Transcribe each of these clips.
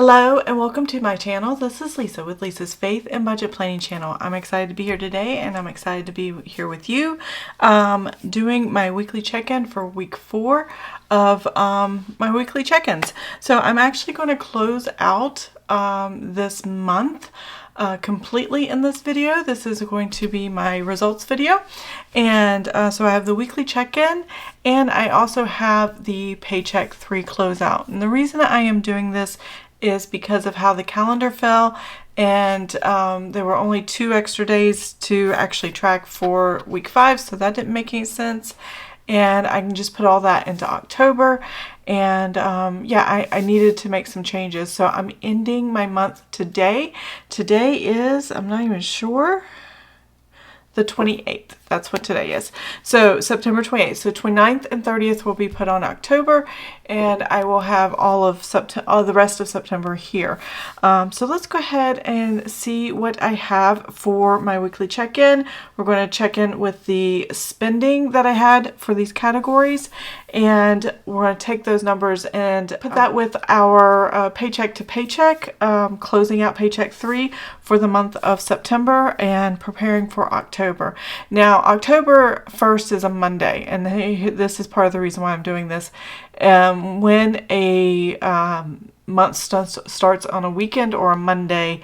Hello and welcome to my channel. This is Lisa with Lisa's Faith and Budget Planning channel. I'm excited to be here today and I'm excited to be here with you doing my weekly check-in for week 4 of my weekly check-ins. So I'm actually going to close out this month completely in this video. This is going to be my results video, and so I have the weekly check-in and I also have the Paycheck 3 closeout. And the reason I am doing this is because of how the calendar fell, and there were only 2 extra days to actually track for week 5, so that didn't make any sense. And I can just put all that into October. And yeah, I needed to make some changes. So I'm ending my month today. Today is, I'm not even sure, the 28th. That's what today is. So September 28th. So 29th and 30th will be put on October, and I will have all of the rest of September here. So let's go ahead and see what I have for my weekly check-in. We're going to check in with the spending that I had for these categories, and we're going to take those numbers and put that with our paycheck to paycheck, closing out Paycheck 3 for the month of September and preparing for October. Now, October 1st is a Monday, and this is part of the reason why I'm doing this. When a month starts on a weekend or a Monday,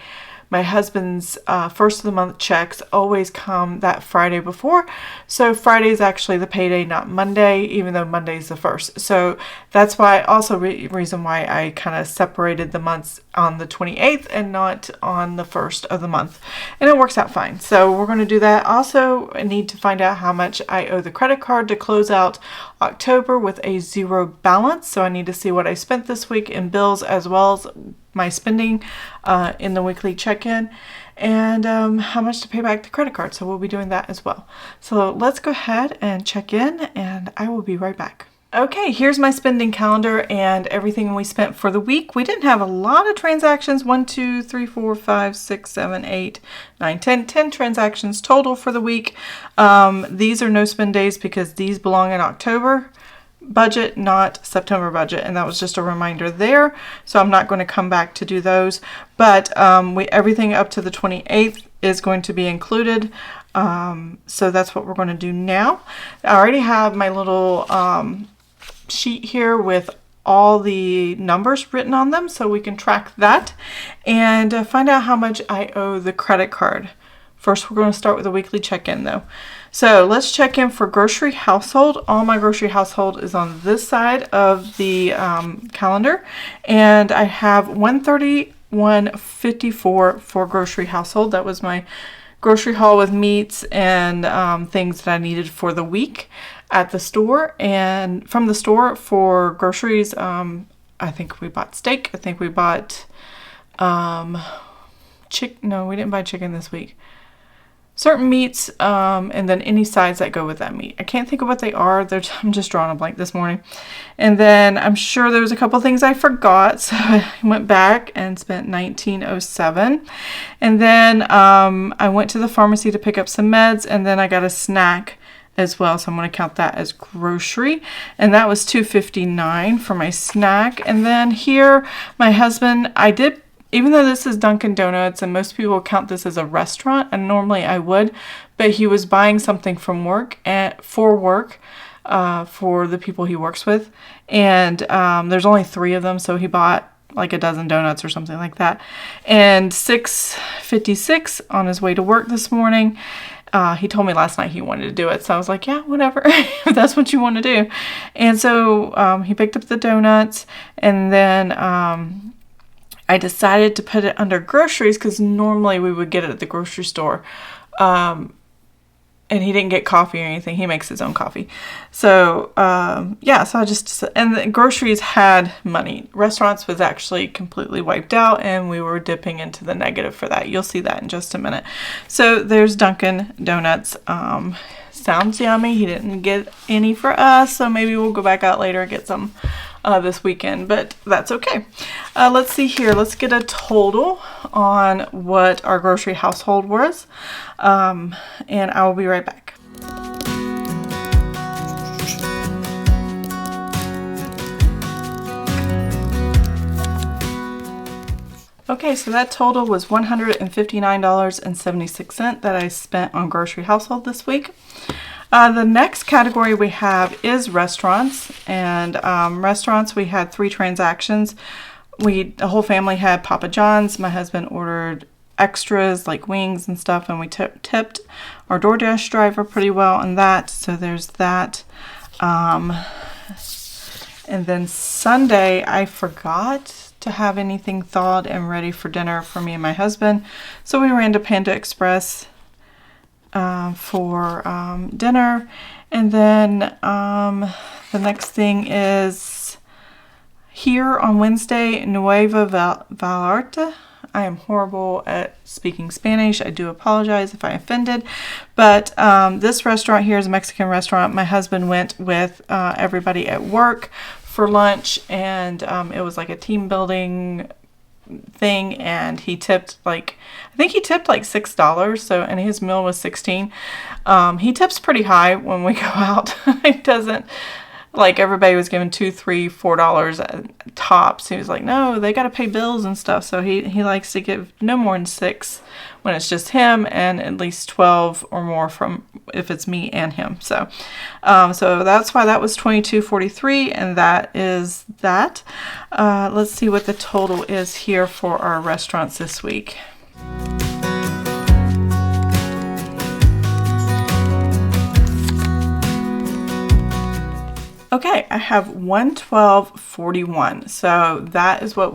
my husband's first of the month checks always come that Friday before. So Friday is actually the payday, not Monday, even though Monday is the first. So that's why, also reason why I kind of separated the months on the 28th and not on the 1st of the month. And it works out fine. So we're going to do that. Also, I need to find out how much I owe the credit card to close out October with a 0 balance. So I need to see what I spent this week in bills, as well as my spending in the weekly check-in, and how much to pay back the credit card. So we'll be doing that as well. So let's go ahead and check in, and I will be right back. Okay, here's my spending calendar and everything we spent for the week. We didn't have a lot of transactions. 1, 2, 3, 4, 5, 6, 7, 8, 9, 10 transactions total for the week. These are no spend days because these belong in October budget, not September budget, and that was just a reminder there. So I'm not going to come back to do those, but everything up to the 28th is going to be included. So that's what we're going to do now. I already have my little sheet here with all the numbers written on them, so we can track that and find out how much I owe the credit card. First, we're going to start with a weekly check-in though. So let's check in for grocery household. All my grocery household is on this side of the calendar, and I have $131.54 for grocery household. That was my grocery haul with meats and things that I needed for the week at the store. And from the store for groceries, I think we bought steak. I think we bought chicken. No, we didn't buy chicken this week. Certain meats, and then any sides that go with that meat. I can't think of what they are. I'm just drawing a blank this morning. And then I'm sure there was a couple things I forgot, so I went back and spent $19.07. And then I went to the pharmacy to pick up some meds, and then I got a snack as well, so I'm going to count that as grocery, and that was $2.59 for my snack. And then here, my husband, even though this is Dunkin' Donuts and most people count this as a restaurant, and normally I would, but he was buying something from work for the people he works with, and there's only 3 of them, so he bought like a dozen donuts or something like that, and $6.56 on his way to work this morning. He told me last night he wanted to do it, so I was like, yeah, whatever, if that's what you want to do. And so he picked up the donuts, and then I decided to put it under groceries because normally we would get it at the grocery store. And he didn't get coffee or anything. He makes his own coffee. So, yeah, so and the groceries had money. Restaurants was actually completely wiped out, and we were dipping into the negative for that. You'll see that in just a minute. So there's Dunkin' Donuts. Sounds yummy. He didn't get any for us, so maybe we'll go back out later and get some this weekend, but that's okay. Let's see here. Let's get a total on what our grocery household was, and I will be right back. Okay, so that total was $159.76 that I spent on grocery household this week. The next category we have is restaurants, and restaurants, we had 3 transactions. The whole family had Papa John's. My husband ordered extras like wings and stuff, and we tipped our DoorDash driver pretty well on that, so there's that. And then Sunday, I forgot to have anything thawed and ready for dinner for me and my husband, so we ran to Panda Express for dinner. And then the next thing is here on Wednesday, Nueva Vallarta. I am horrible at speaking Spanish. I do apologize if I offended. But this restaurant here is a Mexican restaurant. My husband went with everybody at work for lunch, and it was like a team building thing, and he tipped like, I think he tipped like $6, so, and his meal was $16. He tips pretty high when we go out. It doesn't, like, everybody was given $2, $3, $4 tops. He was like, no, they got to pay bills and stuff. So he likes to give no more than 6 when it's just him, and at least 12 or more from if it's me and him. So, so that's why that was $22.43, and that is that. Let's see what the total is here for our restaurants this week. Okay, I have $112.41. So that is what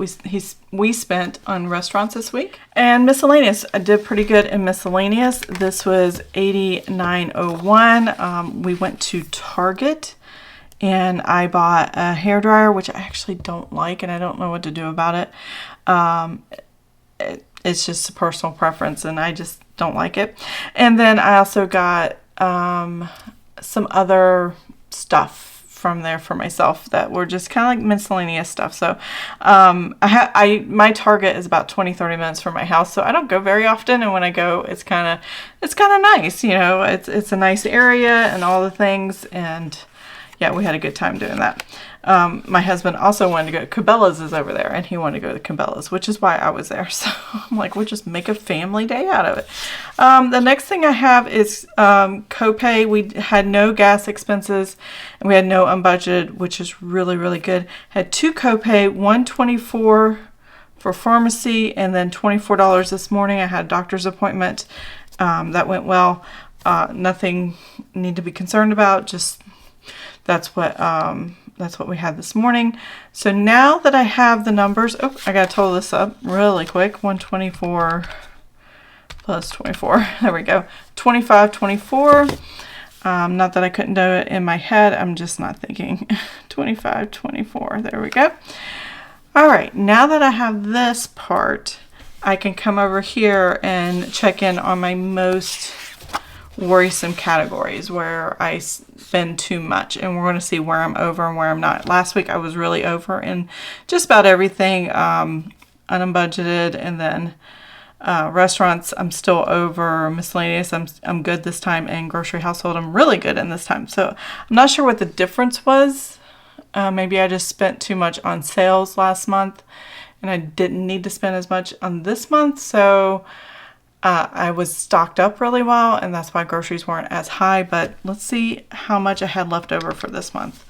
we spent on restaurants this week. And miscellaneous, I did pretty good in miscellaneous. This was $89.01. We went to Target, and I bought a hairdryer, which I actually don't like, and I don't know what to do about it. It's just a personal preference, and I just don't like it. And then I also got some other stuff from there for myself that were just kind of like miscellaneous stuff. So my Target is about 20-30 minutes from my house, so I don't go very often, and when I go, it's kind of nice, you know. It's a nice area and all the things, and yeah, we had a good time doing that. My husband also wanted to go. Cabela's is over there, and he wanted to go to Cabela's, which is why I was there. So I'm like, we'll just make a family day out of it. The next thing I have is copay. We had no gas expenses, and we had no unbudgeted, which is really, really good. Had 2 copay, $124 for pharmacy, and then $24 this morning. I had a doctor's appointment. That went well. Nothing need to be concerned about. Just that's what we had this morning. So now that I have the numbers, I got to total this up really quick. 124 plus 24. There we go. 25.24. Not that I couldn't do it in my head. I'm just not thinking. 25.24. There we go. All right. Now that I have this part, I can come over here and check in on my most worrisome categories where I spend too much, and we're going to see where I'm over and where I'm not. Last week I was really over in just about everything, unbudgeted, and then restaurants I'm still over. Miscellaneous I'm good this time, and grocery household I'm really good in this time. So I'm not sure what the difference was. Maybe I just spent too much on sales last month, and I didn't need to spend as much on this month. So I was stocked up really well, and that's why groceries weren't as high. But let's see how much I had left over for this month.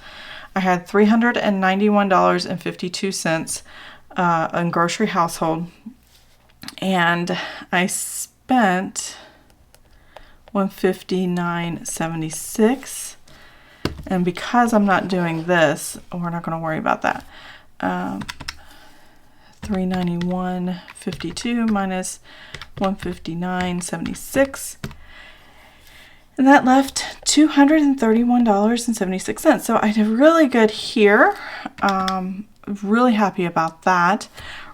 I had $391.52 on grocery household, and I spent $159.76. And because I'm not doing this, we're not going to worry about that. $391.52 minus $159.76, and that left $231.76. So I did really good here. Really happy about that.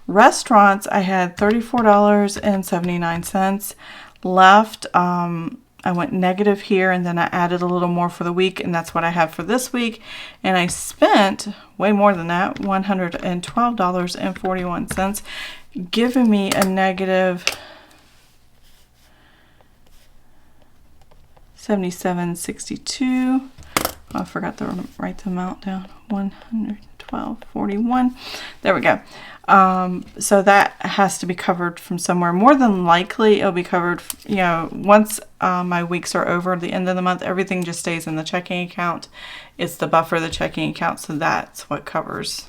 Restaurants, I had $34.79 left. I went negative here, and then I added a little more for the week, and that's what I have for this week. And I spent way more than that, $112.41, giving me a negative $77.62. I forgot to write the amount down. $112. 1241. There we go. So that has to be covered from somewhere. More than likely it'll be covered, you know, once my weeks are over at the end of the month, everything just stays in the checking account. It's the buffer of the checking account, so that's what covers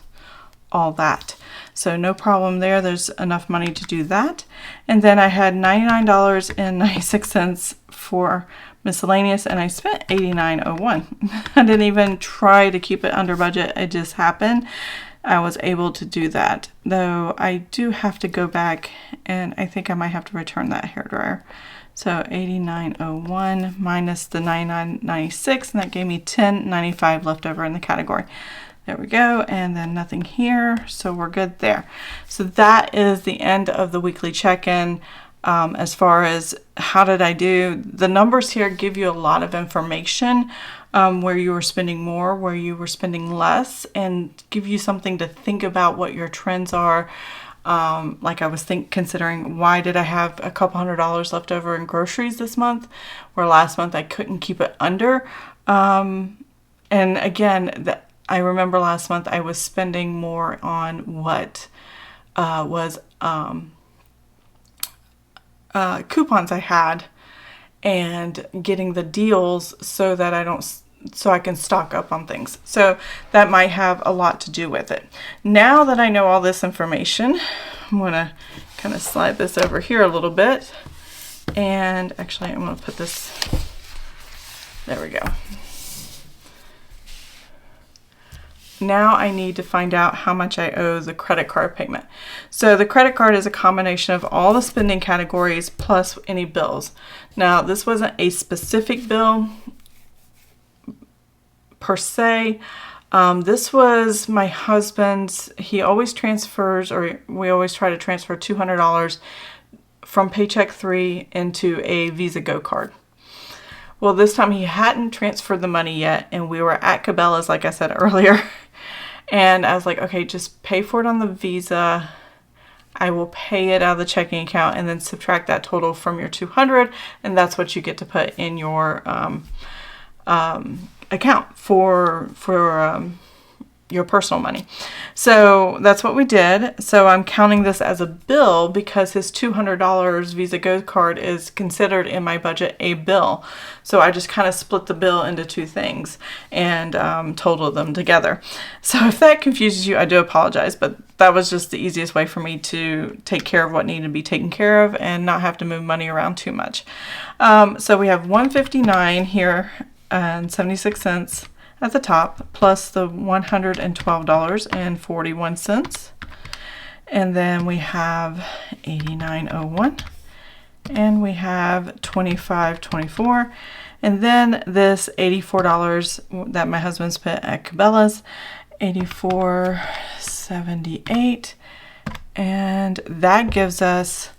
all that. So no problem there. There's enough money to do that. And then I had $99.96 for miscellaneous, and I spent $89.01. I didn't even try to keep it under budget. It just happened. I was able to do that, though I do have to go back, and I think I might have to return that hairdryer. So $89.01 minus the $99.96, and that gave me $10.95 left over in the category. There we go, and then nothing here, so we're good there. So that is the end of the weekly check-in. As far as how did I do, the numbers here give you a lot of information, where you were spending more, where you were spending less, and give you something to think about what your trends are. Like I was considering, why did I have a couple $100 left over in groceries this month, where last month I couldn't keep it under. And again, I remember last month I was spending more on what was coupons I had, and getting the deals so that I can stock up on things. So that might have a lot to do with it. Now that I know all this information, I'm gonna kind of slide this over here a little bit, and actually I'm gonna put this, there we go. Now I need to find out how much I owe the credit card payment. So the credit card is a combination of all the spending categories plus any bills. Now this wasn't a specific bill per se. This was my husband's. He always transfers, or we always try to transfer $200 from Paycheck 3 into a Visa Go card. Well, this time he hadn't transferred the money yet, and we were at Cabela's, like I said earlier. And I was like, okay, just pay for it on the Visa. I will pay it out of the checking account, and then subtract that total from your $200, and that's what you get to put in your account for your personal money. So that's what we did. So I'm counting this as a bill because his $200 Visa Go card is considered in my budget a bill. So I just kind of split the bill into two things and totaled them together. So if that confuses you, I do apologize, but that was just the easiest way for me to take care of what needed to be taken care of and not have to move money around too much. So we have $159 here and 76 cents at the top, plus the $112.41, and then we have $89.01, and we have $25.24, and then this $84 that my husband spent at Cabela's, $84.78, and that gives us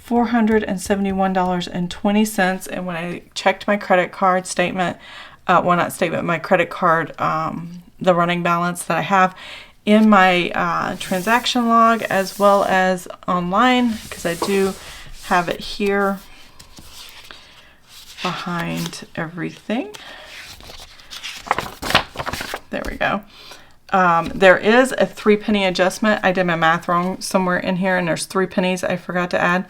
$471.20. And when I checked my credit card statement, well, not statement, my credit card, the running balance that I have in my transaction log, as well as online, because I do have it here behind everything. There we go. There is a 3-penny adjustment. I did my math wrong somewhere in here, and there's 3 pennies I forgot to add.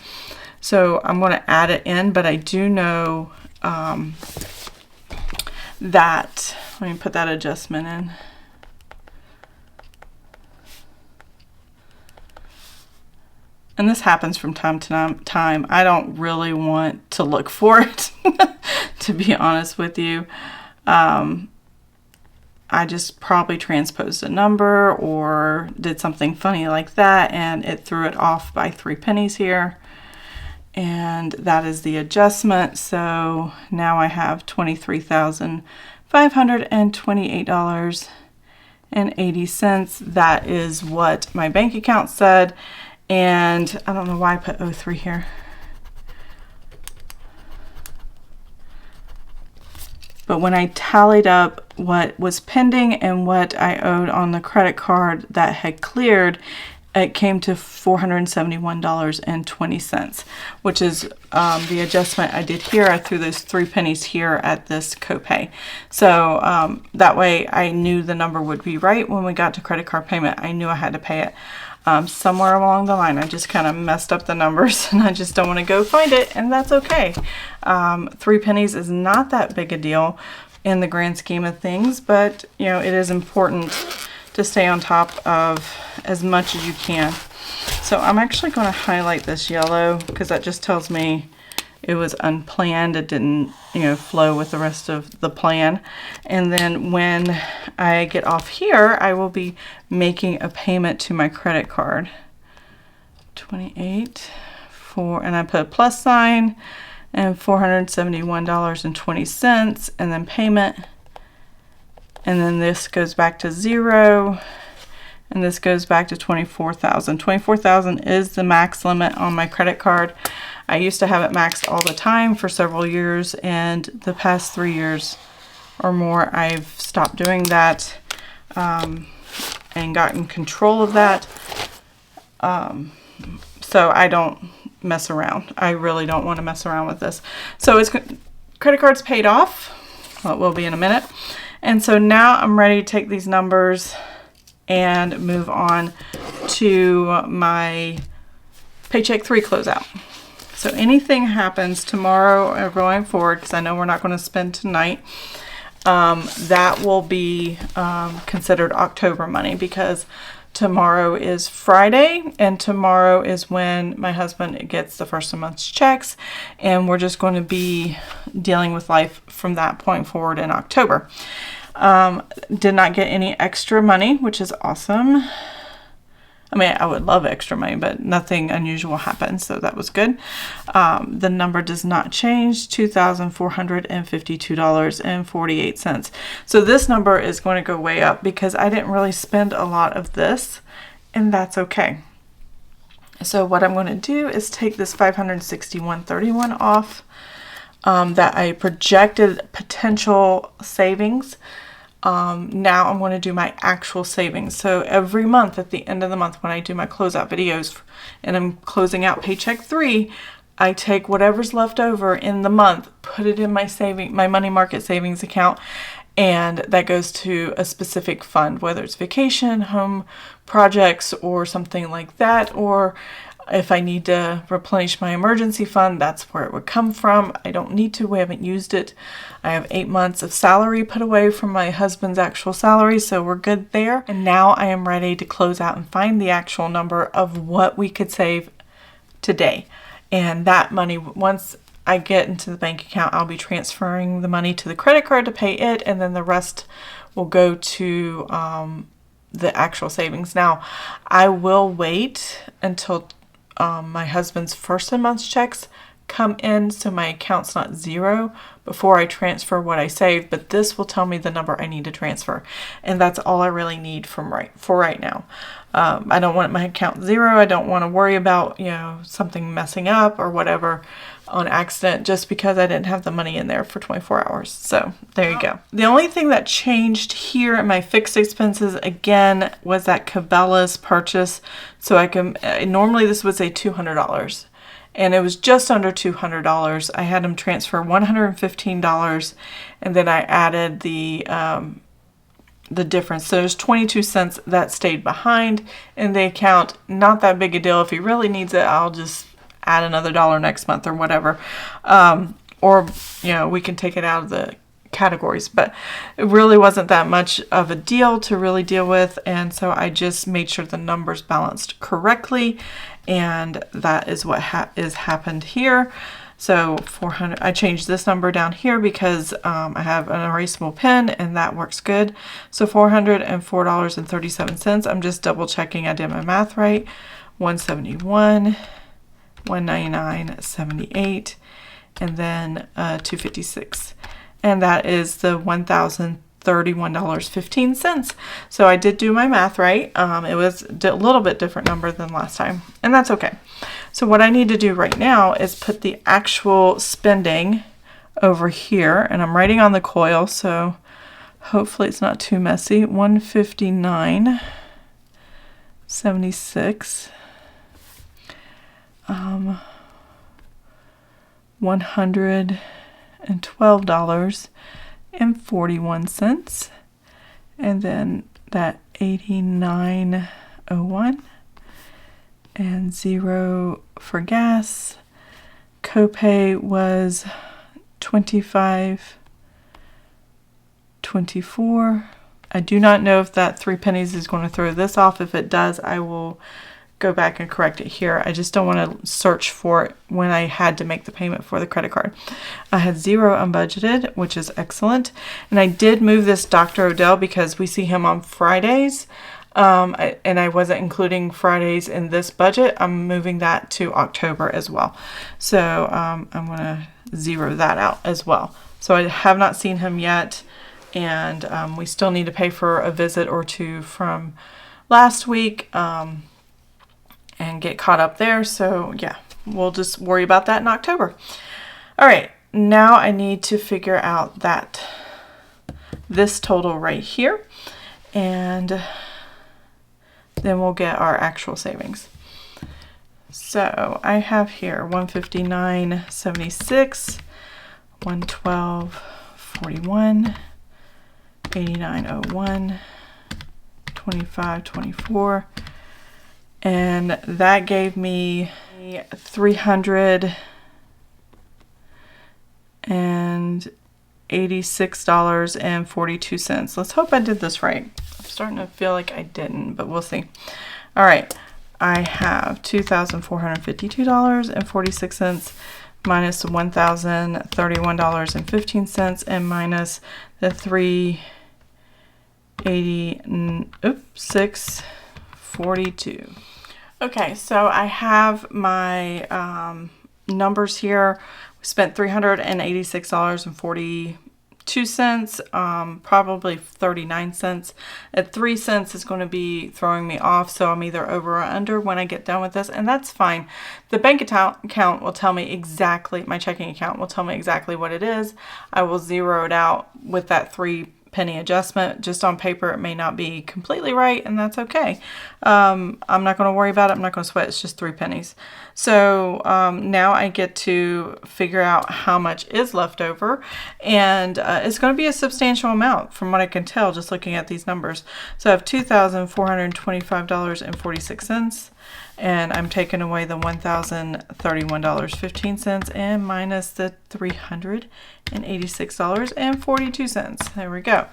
So I'm going to add it in, but I do know that, let me put that adjustment in. And this happens from time to time. I don't really want to look for it, to be honest with you. I just probably transposed a number or did something funny like that, and it threw it off by 3 pennies here. And that is the adjustment. So now I have $23,528.80. That is what my bank account said. And I don't know why I put 03 here. But when I tallied up what was pending and what I owed on the credit card that had cleared, it came to $471.20, which is the adjustment I did here. I threw those 3 pennies here at this copay. So that way I knew the number would be right when we got to credit card payment. I knew I had to pay it. Somewhere along the line I just kind of messed up the numbers, and I just don't want to go find it, and that's okay. 3 pennies is not that big a deal in the grand scheme of things, but you know, it is important to stay on top of as much as you can. So I'm actually going to highlight this yellow because that just tells me it was unplanned. It didn't, you know, flow with the rest of the plan. And then when I get off here, I will be making a payment to my credit card. 28 for, and I put a plus sign and $471.20, and then payment. And then this goes back to 0, and this goes back to 24,000. 24,000 is the max limit on my credit card. I used to have it maxed all the time for several years, and the past 3 years or more I've stopped doing that and gotten control of that. So I don't mess around. I really don't want to mess around with this. So it's credit card's paid off. Well, it will be in a minute. And so now I'm ready to take these numbers and move on to my Paycheck 3 closeout. So anything happens tomorrow or going forward, because I know we're not going to spend tonight, that will be considered October money, because tomorrow is Friday, and tomorrow is when my husband gets the first of the month's checks, and we're just going to be dealing with life from that point forward in October. Did not get any extra money, which is awesome. I mean, I would love extra money, but nothing unusual happened, so that was good. The number does not change, $2,452.48. So this number is going to go way up because I didn't really spend a lot of this, and that's okay. So what I'm going to do is take this $561.31 off that I projected potential savings. Now I'm going to do my actual savings. So every month at the end of the month when I do my closeout videos and I'm closing out Paycheck 3, I take whatever's left over in the month, put it in my money market savings account, and that goes to a specific fund, whether it's vacation, home projects, or something like that, or if I need to replenish my emergency fund, that's where it would come from. I don't need to. We haven't used it. I have 8 months of salary put away from my husband's actual salary, so we're good there. And now I am ready to close out and find the actual number of what we could save today. And that money, once I get into the bank account, I'll be transferring the money to the credit card to pay it, and then the rest will go to the actual savings. Now, I will wait until my husband's first of the month's checks come in, so my account's not zero, before I transfer what I saved, but this will tell me the number I need to transfer, and that's all I really need for right now. I don't want my account zero. I don't want to worry about, you know, something messing up or whatever on accident just because I didn't have the money in there for 24 hours. So there you go. The only thing that changed here in my fixed expenses again was that Cabela's purchase. So I can, normally this would say $200 and it was just under $200. I had them transfer $115 and then I added the difference. So there's 22 cents that stayed behind in the account. Not that big a deal. If he really needs it, I'll just add another dollar next month or whatever. Or, you know, we can take it out of the categories, but it really wasn't that much of a deal to really deal with. And so I just made sure the numbers balanced correctly. And that is what is happened here. So 400, I changed this number down here because I have an erasable pen and that works good. So $404.37. I'm just double checking I did my math right. 171, 199.78, and then 256. And that is the $1,031.15. So I did do my math right. It was a little bit different number than last time, and that's okay. So what I need to do right now is put the actual spending over here, and I'm writing on the coil, so hopefully it's not too messy. 159. $112.76. $112.41, and then that $89.01 and 0 for gas. Copay was $25.24. I do not know if that 3 pennies is going to throw this off. If it does, I will go back and correct it here. I just don't want to search for it when I had to make the payment for the credit card. I had 0 unbudgeted, which is excellent. And I did move this Dr. Odell because we see him on Fridays. And I wasn't including Fridays in this budget. I'm moving that to October as well. So I'm going to 0 that out as well. So I have not seen him yet. And we still need to pay for a visit or 2 from last week. And get caught up there. So yeah, we'll just worry about that in October. All right, now I need to figure out this total right here, and then we'll get our actual savings. So I have here $159.76, $112.41, $89.01, $25.24. And that gave me $386.42. Let's hope I did this right. I'm starting to feel like I didn't, but we'll see. All right, I have $2,452.46 minus $1,031.15 and minus the $386.42. Okay, so I have my numbers here. We spent $386.42, probably 39 cents. At 3 cents is going to be throwing me off, so I'm either over or under when I get done with this, and that's fine. The bank account will tell me exactly, my checking account will tell me exactly what it is. I will zero it out with that 3 penny adjustment. Just on paper it may not be completely right, and that's okay. I'm not going to worry about it. I'm not going to sweat. It's just 3 pennies. So now I get to figure out how much is left over, and it's going to be a substantial amount from what I can tell just looking at these numbers. So I have $2,425.46, and I'm taking away the $1,031.15 and minus the $386.42. There we go.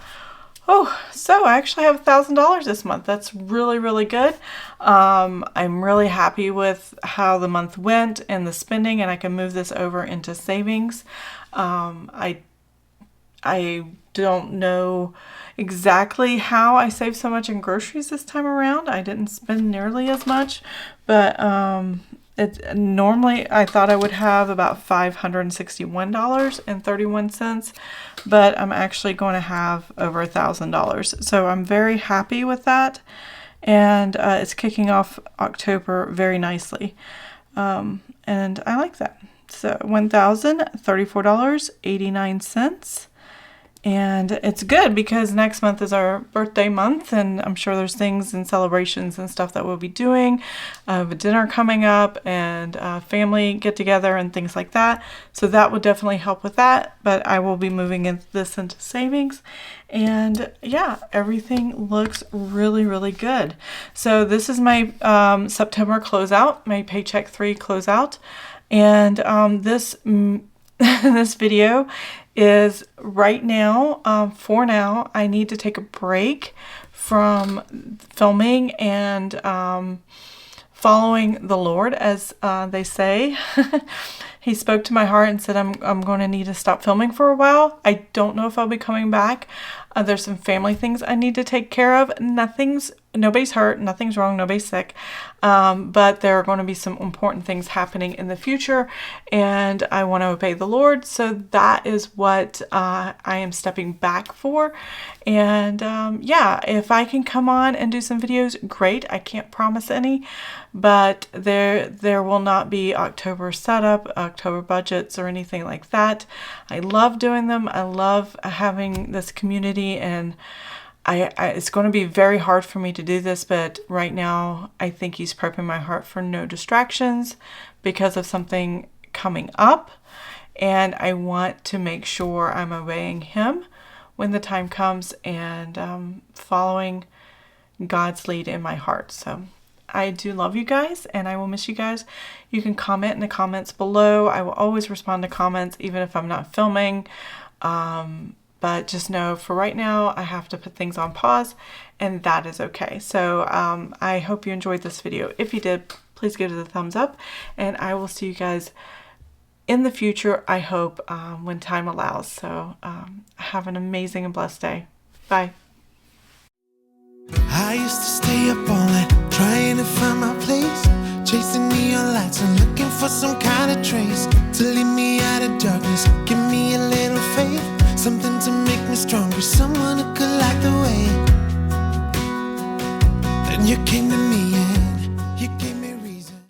Oh, so I actually have $1,000 this month. That's really, really good. I'm really happy with how the month went and the spending, and I can move this over into savings. I don't know exactly how I saved so much in groceries this time around. I didn't spend nearly as much, but normally I thought I would have about $561.31, but I'm actually going to have over $1,000. So I'm very happy with that, and it's kicking off October very nicely, and I like that. So $1,034.89. And it's good because next month is our birthday month, and I'm sure there's things and celebrations and stuff that we'll be doing. I have a dinner coming up and family get together and things like that. So that would definitely help with that. But I will be moving this into savings. And yeah, everything looks really, really good. So this is my September closeout, my Paycheck 3 closeout. And this this video is right now, for now, I need to take a break from filming and following the Lord, as they say. He spoke to my heart and said, I'm going to need to stop filming for a while. I don't know if I'll be coming back. There's some family things I need to take care of. Nobody's hurt, nothing's wrong, nobody's sick. But there are going to be some important things happening in the future, and I want to obey the Lord. So that is what I am stepping back for. And yeah, if I can come on and do some videos, great. I can't promise any, but there will not be October setup, October budgets, or anything like that. I love doing them. I love having this community, and it's going to be very hard for me to do this, but right now I think he's prepping my heart for no distractions because of something coming up. And I want to make sure I'm obeying him when the time comes and following God's lead in my heart. So I do love you guys, and I will miss you guys. You can comment in the comments below. I will always respond to comments, even if I'm not filming. But just know for right now, I have to put things on pause, and that is okay. So I hope you enjoyed this video. If you did, please give it a thumbs up, and I will see you guys in the future, I hope, when time allows. So have an amazing and blessed day. Bye. I used to stay up all night trying to find my place, chasing neon lights and looking for some kind of trace to lead me